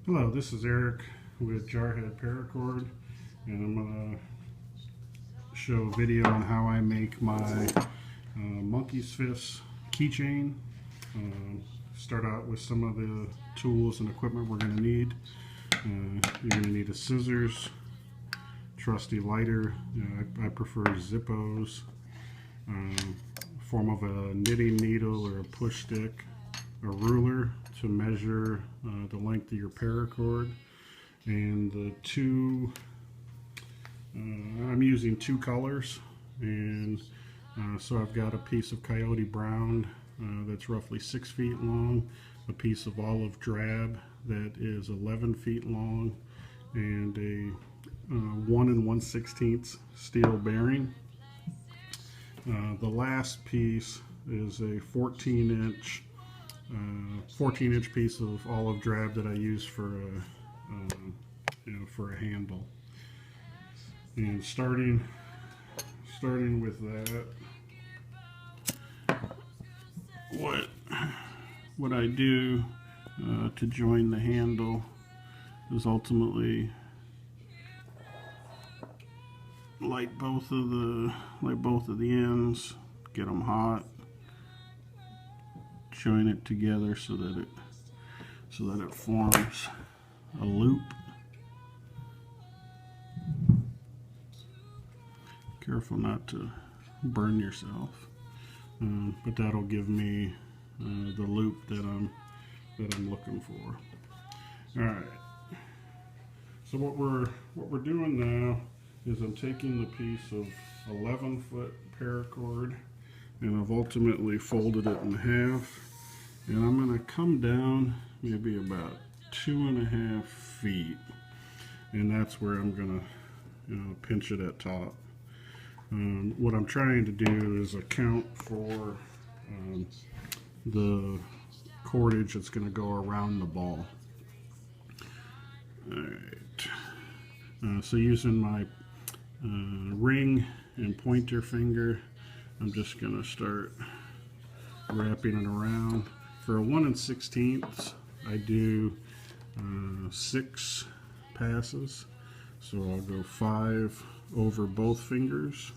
Hello, this is Eric with Jarhead Paracord, and I'm going to show a video on how I make my monkey's fist keychain. Start out with some of the tools and equipment we're going to need. You're going to need a scissors, trusty lighter. I prefer Zippos, form of a knitting needle or a push stick, a ruler to measure the length of your paracord, and the two I'm using two colors, and so I've got a piece of coyote brown that's roughly 6 feet long, a piece of olive drab that is 11 feet long, and a 1 1/16 steel bearing. The last piece is a 14-inch piece of olive drab that I use for a handle. And starting with that, what I do to join the handle is ultimately light both of the ends, get them hot, join it together so that it forms a loop. Careful not to burn yourself, but that'll give me the loop that I'm looking for. All right. So what we're doing now is I'm taking the piece of 11-foot paracord, and I've ultimately folded it in half, and I'm going to come down maybe about 2.5 feet, and that's where I'm going to pinch it at top. What I'm trying to do is account for the cordage that's going to go around the ball. Alright, so using my ring and pointer finger, I'm just going to start wrapping it around. For a 1 1/16, I do 6 passes, so I'll go 5 over both fingers,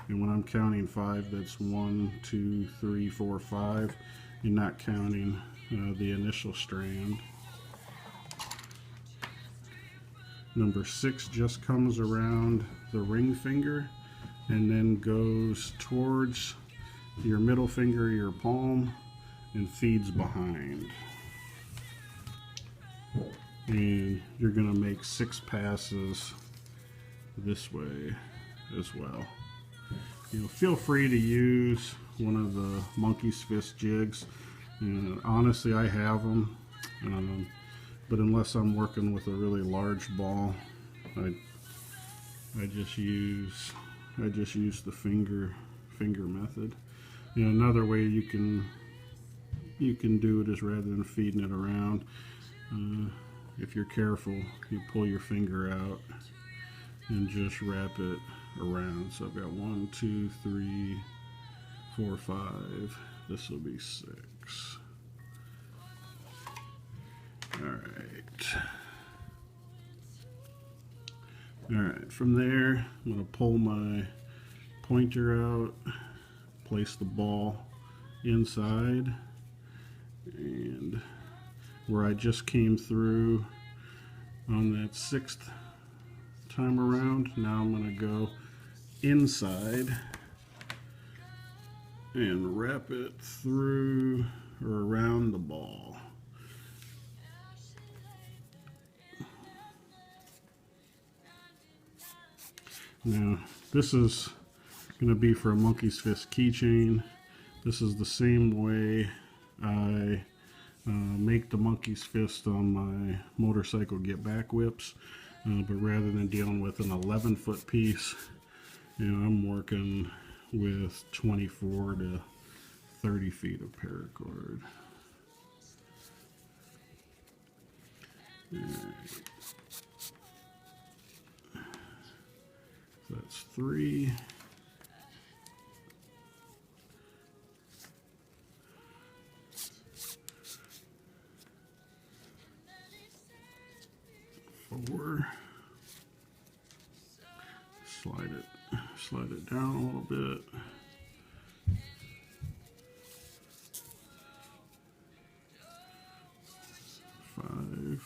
and when I'm counting 5, that's 1, 2, 3, 4, 5. You're not counting the initial strand. Number 6 just comes around the ring finger and then goes towards your middle finger, your palm, and feeds behind. And you're going to make 6 passes this way as well. Feel free to use one of the monkey's fist jigs. Honestly, I have them, but unless I'm working with a really large ball, I just use the finger method. Another way you can do it is, rather than feeding it around, if you're careful, you pull your finger out and just wrap it around. So I've got 1, 2, 3, 4, 5. This will be 6. Alright, from there I'm going to pull my pointer out, place the ball inside, and where I just came through on that 6th time around, now I'm going to go inside and wrap it through or around the ball. Now this is going to be for a monkey's fist keychain. This is the same way I make the monkey's fist on my motorcycle get back whips, but rather than dealing with an 11-foot piece, I'm working with 24 to 30 feet of paracord. Right. So that's 3. slide it down a little bit. Five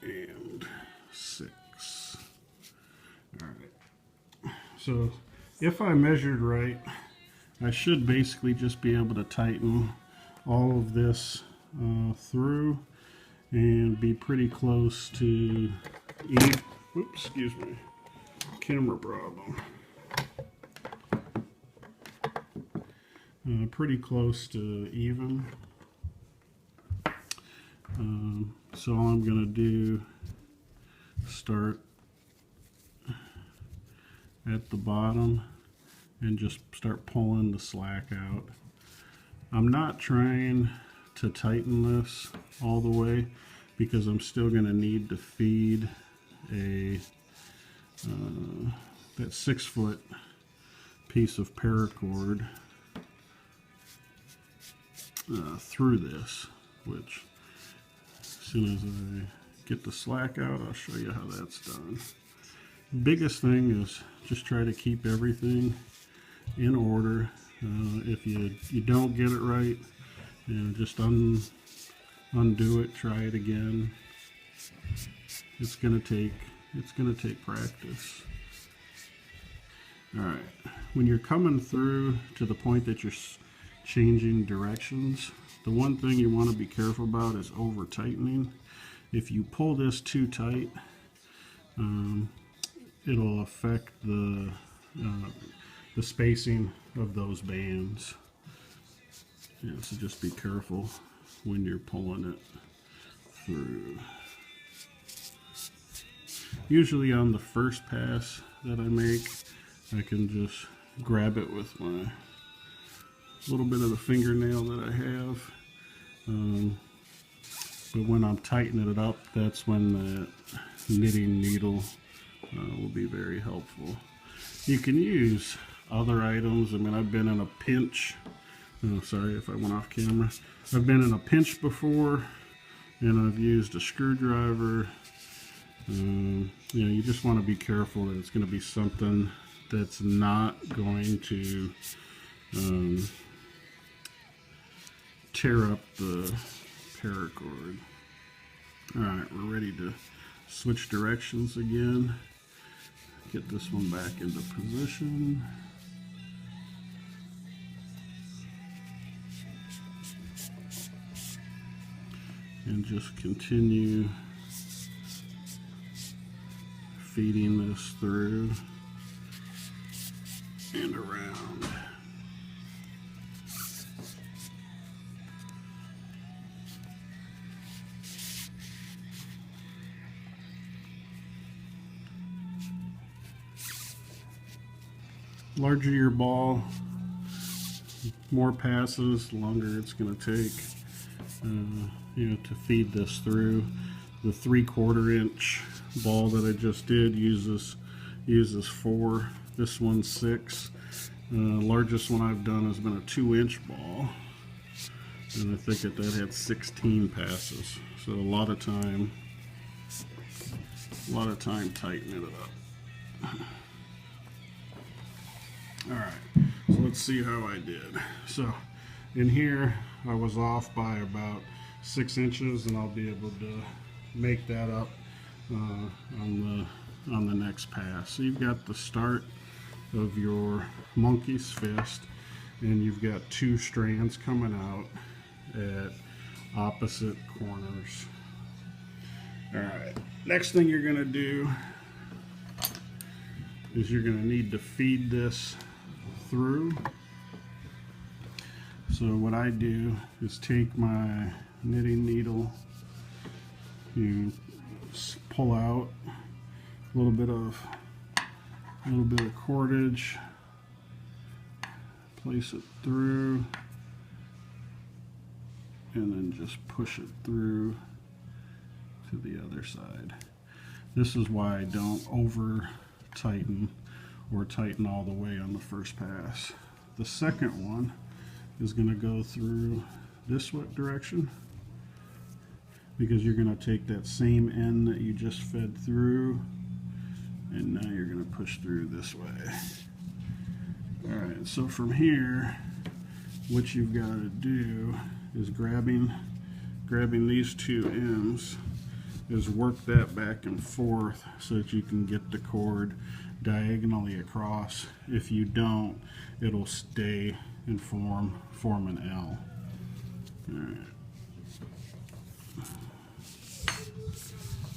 and 6. All right. So if I measured right, I should basically just be able to tighten all of this through and be pretty close to oops, excuse me, camera problem. Pretty close to even. So all I'm going to do, start at the bottom and just start pulling the slack out. I'm not trying to tighten this all the way because I'm still going to need to feed a that 6-foot piece of paracord through this, which as soon as I get the slack out, I'll show you how that's done. Biggest thing is just try to keep everything in order. If you don't get it right, just undo it, try it again. It's gonna take practice. All right, when you're coming through to the point that you're changing directions, the one thing you want to be careful about is over tightening. If you pull this too tight, it'll affect the spacing of those bands. Yeah, so just be careful when you're pulling it through. Usually on the first pass that I make, I can just grab it with my little bit of the fingernail that I have. But when I'm tightening it up, that's when the knitting needle will be very helpful. You can use other items. I mean, I've been in a pinch. Oh, sorry if I went off camera. I've been in a pinch before, and I've used a screwdriver. You know, you just want to be careful that it's going to be something that's not going to tear up the paracord. Alright, we're ready to switch directions again. Get this one back into position. And just continue feeding this through and around. Larger your ball, more passes, the longer it's going to take, you know, to feed this through. The 3/4 inch ball that I just did uses 4. This one's 6. Largest one I've done has been a 2-inch ball, and I think that had 16 passes. So a lot of time tightening it up. Alright, so let's see how I did. So in here I was off by about 6 inches, and I'll be able to make that up on the next pass. So you've got the start of your monkey's fist, and you've got 2 strands coming out at opposite corners. Alright, next thing you're going to do is you're going to need to feed this through. So what I do is take my knitting needle, you pull out a little bit of cordage, place it through, and then just push it through to the other side. This is why I don't over tighten or tighten all the way on the first pass. The second one is going to go through this direction, because you're going to take that same end that you just fed through And now you're going to push through this way. Alright, so from here, what you've got to do is grabbing these two ends, is work that back and forth so that you can get the cord diagonally across. If you don't, it'll stay and form an L. Alright.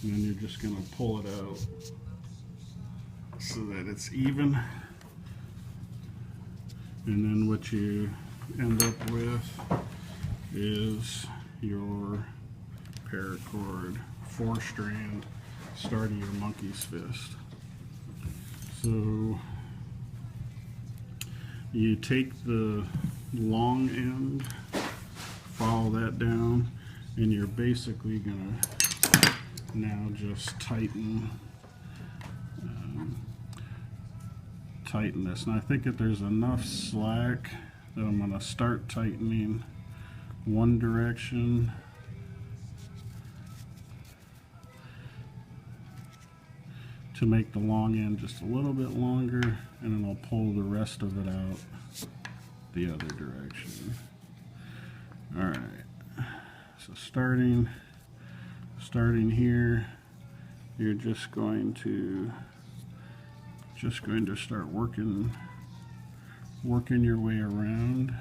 And then you're just going to pull it out so that it's even. And then what you end up with is your paracord 4-strand start of your monkey's fist. So you take the long end, follow that down, and you're basically going to now just tighten this. And I think that there's enough slack that I'm going to start tightening one direction to make the long end just a little bit longer, and then I'll pull the rest of it out the other direction. Alright, so starting here, you're just going to start working your way around.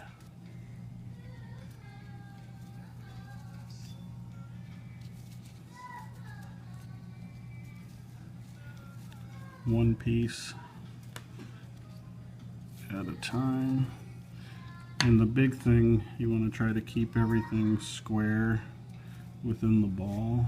One piece at a time. And the big thing, you want to try to keep everything square within the ball.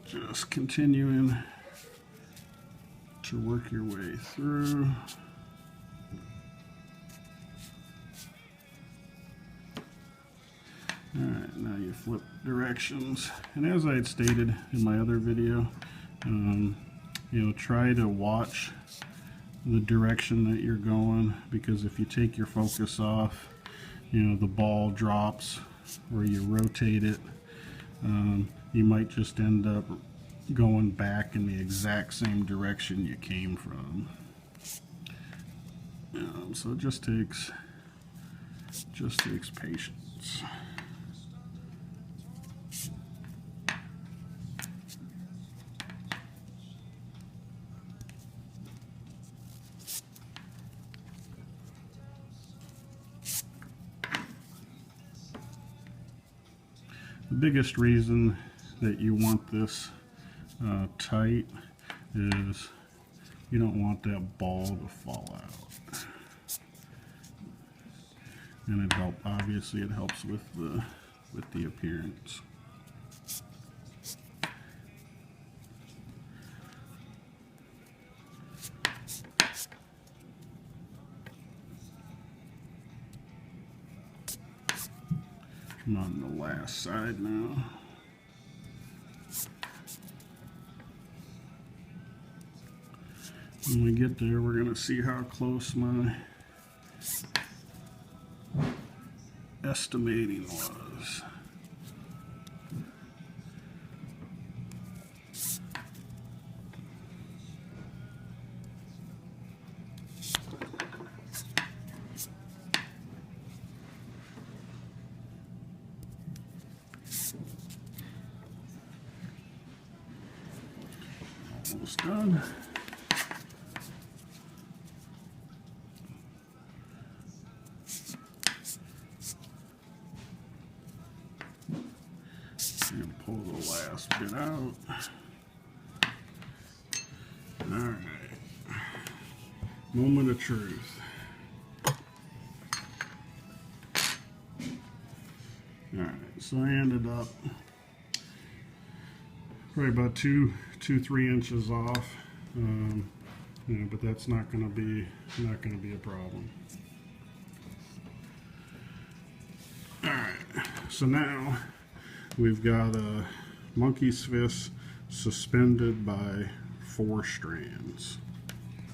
Just continuing to work your way through. Alright, now you flip directions. And as I had stated in my other video, try to watch the direction that you're going, because if you take your focus off, the ball drops, or you rotate it, you might just end up going back in the exact same direction you came from. So it just takes patience. The biggest reason that you want this tight is you don't want that ball to fall out. And obviously it helps with the appearance. I'm on the last side now. When we get there, we're going to see how close my estimating was. Almost done. And pull the last bit out. Alright. Moment of truth. Alright, so I ended up probably about 2-3 inches off, but that's not going to be a problem. All right, so now we've got a monkey's fist suspended by 4 strands.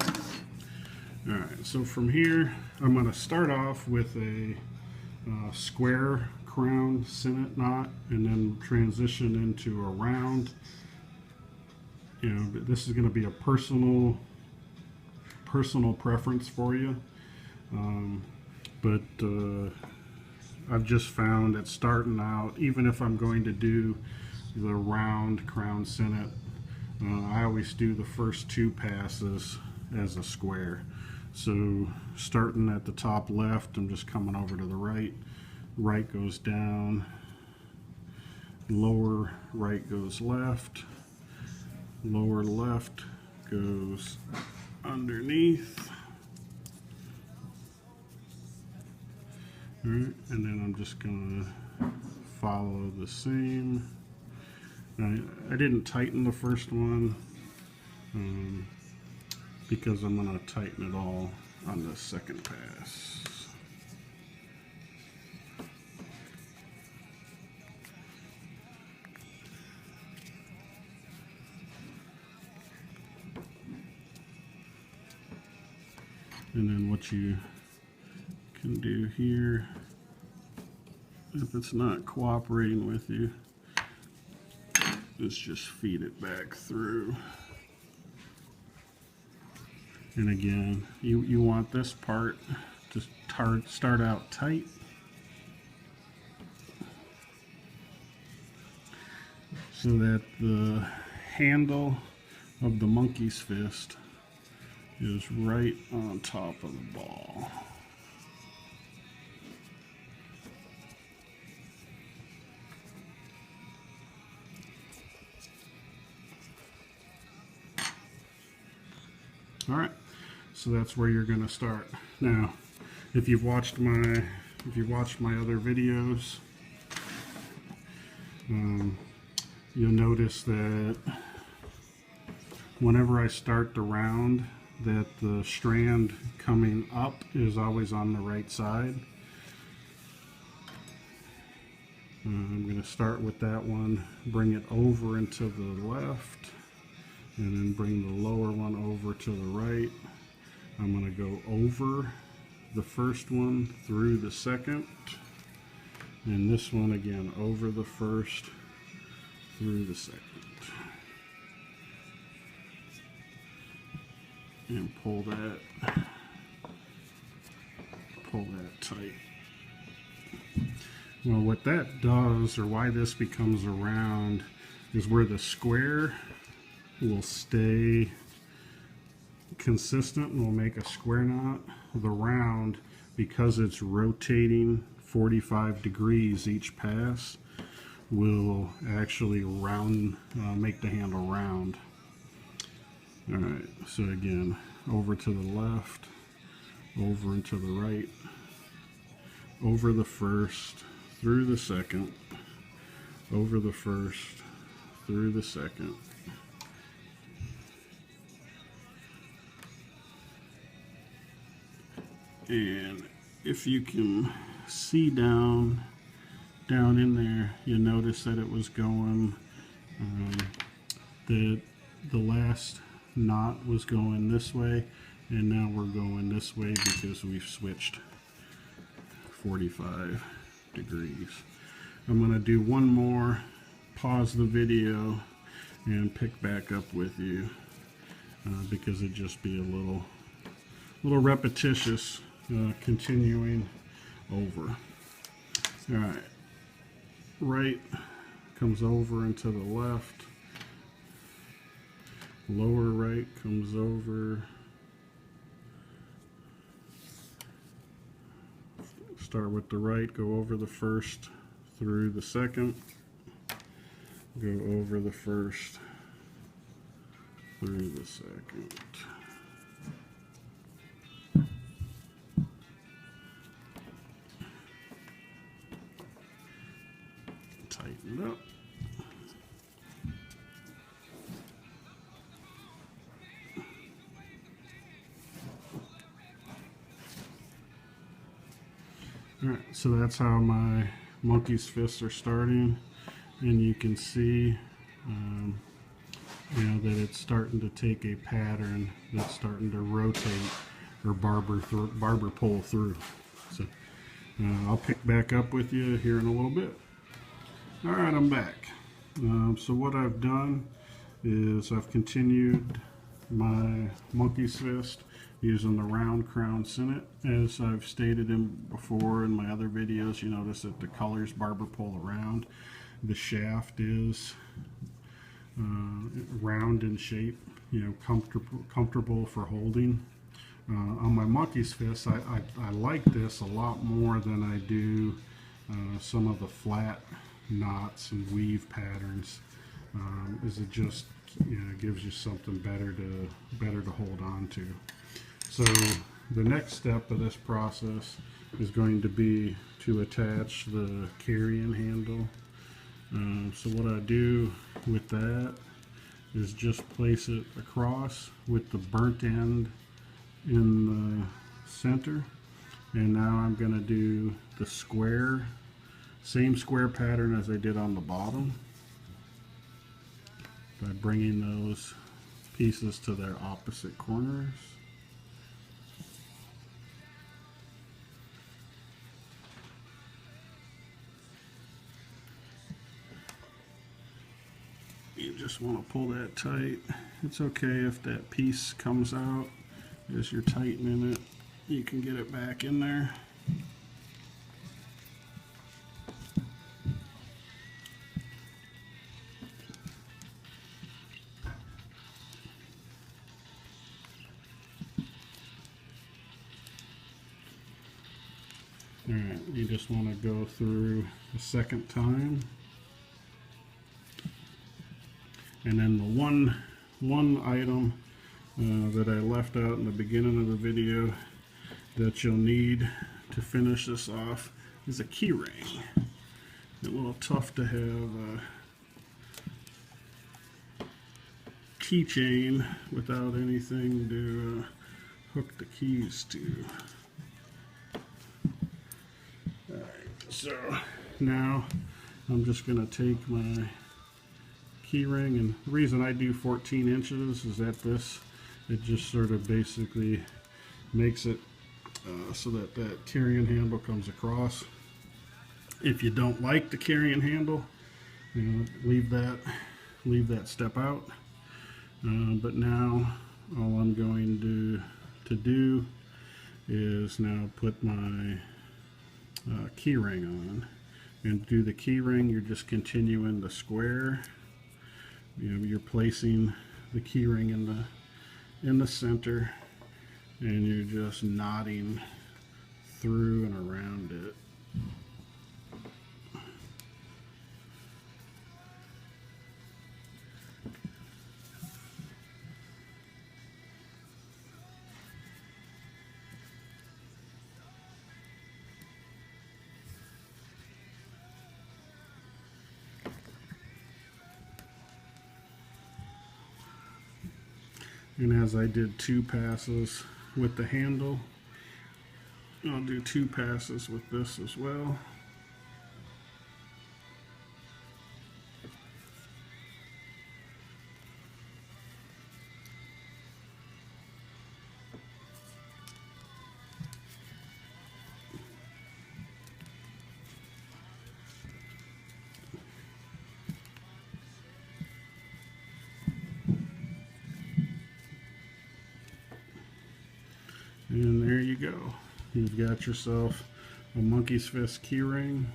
All right, so from here I'm going to start off with a square crown sinnet knot and then transition into a round. You know, this is going to be a personal preference for you, but I've just found that starting out, even if I'm going to do the round crown sinnet, I always do the first 2 passes as a square. So starting at the top left, I'm just coming over to the right. Right goes down, lower right goes left, lower left goes underneath. All right, and then I'm just gonna follow the same. I didn't tighten the first one because I'm gonna tighten it all on the second pass. And then what you can do here, if it's not cooperating with you, is just feed it back through. And again, you want this part to start out tight. So that the handle of the monkey's fist is right on top of the ball. All right, so that's where you're going to start. Now, if you've watched my other videos, you'll notice that whenever I start the round, that the strand coming up is always on the right side. I'm going to start with that one, bring it over and to the left, and then bring the lower one over to the right. I'm going to go over the first one through the second, and this one again over the first through the second. And pull that tight. Well, what that does, or why this becomes a round, is where the square will stay consistent and will make a square knot. The round, because it's rotating 45 degrees each pass, will actually round, make the handle round. All right, so again, over to the left, over and to the right, over the first, through the second, over the first, through the second. And if you can see down in there, you notice that it was going, the last knot was going this way, and now we're going this way because we've switched 45 degrees. I'm going to do one more, pause the video, and pick back up with you because it'd just be a little repetitious, continuing over. All right, right comes over and to the left, lower right comes over, start with the right, go over the first through the second, go over the first through the second. Tighten it up. Alright, so that's how my monkey's fists are starting, and you can see you know, that it's starting to take a pattern that's starting to rotate or barber pull through. So I'll pick back up with you here in a little bit. Alright, I'm back. So what I've done is I've continued my monkey's fist using the round crown sinnet. As I've stated before in my other videos, you notice that the colors barber pole around. The shaft is round in shape, you know, comfortable for holding. On my monkey's fist, I like this a lot more than I do some of the flat knots and weave patterns. Is it just, you know, gives you something better to hold on to. So the next step of this process is going to be to attach the carrying handle. So what I do with that is just place it across with the burnt end in the center, and now I'm going to do the square, same square pattern as I did on the bottom, by bringing those pieces to their opposite corners. You just want to pull that tight. It's okay if that piece comes out as you're tightening it. You can get it back in there. Alright, you just want to go through a second time. And then the one item that I left out in the beginning of the video that you'll need to finish this off is a key ring. A little tough to have a keychain without anything to hook the keys to. Alright, so now I'm just going to take my key ring, and the reason I do 14 inches is that it just sort of basically makes it so that that carrying handle comes across. If you don't like the carrying handle, you know, leave that step out. But now all I'm going to do is now put my key ring on, and do the key ring. You're just continuing the square. You know, you're placing the key ring in the center, and you're just knotting through and around it. And as I did 2 passes with the handle, I'll do 2 passes with this as well. And there you go. You've got yourself a monkey's fist key ring.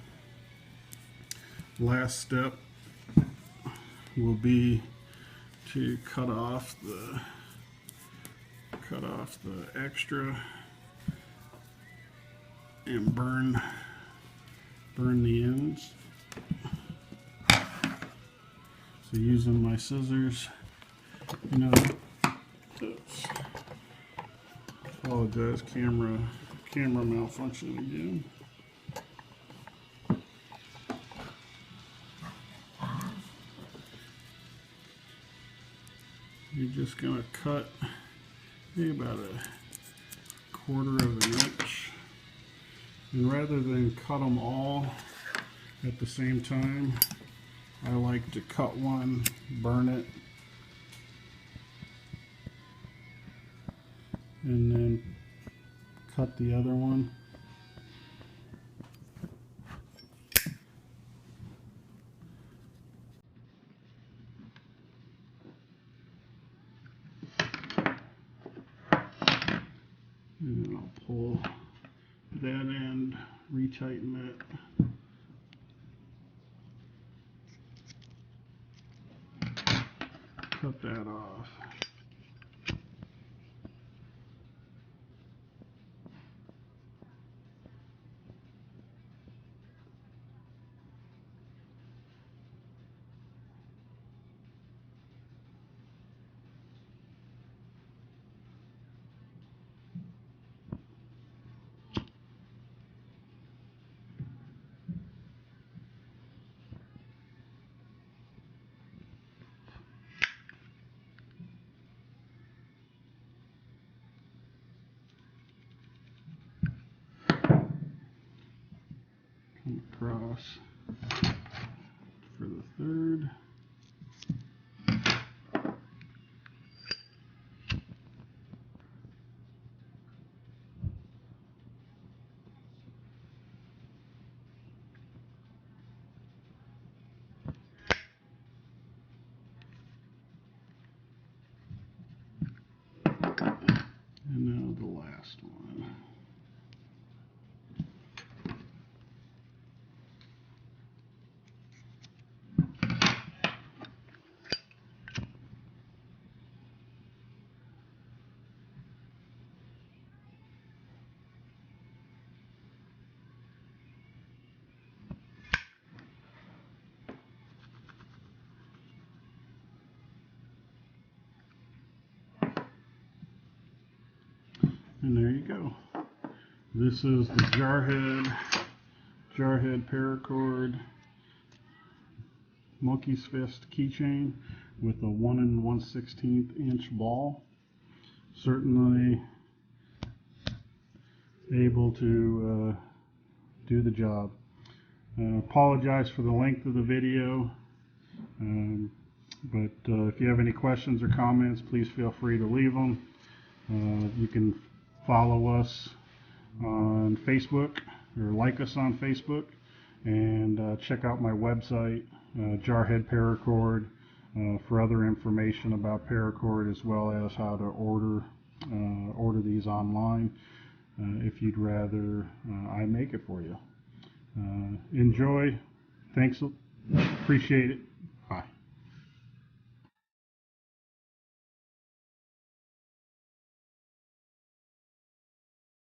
Last step will be to cut off the extra and burn the ends. So using my scissors, you know, oops. Apologize, camera malfunction again. You're just going to cut maybe about a 1/4 of an inch, and rather than cut them all at the same time, I like to cut one, burn it, and then cut the other one. ahead and retighten it. Cut that off. Come across for the third. And now the last one. And there you go. This is the Jarhead Paracord Monkey's Fist keychain with a 1 1/16 inch ball. Certainly able to do the job. Apologize for the length of the video, but if you have any questions or comments, please feel free to leave them. You can follow us on Facebook or like us on Facebook, and check out my website, Jarhead Paracord, for other information about Paracord, as well as how to order these online if you'd rather I make it for you. Enjoy. Thanks. Appreciate it.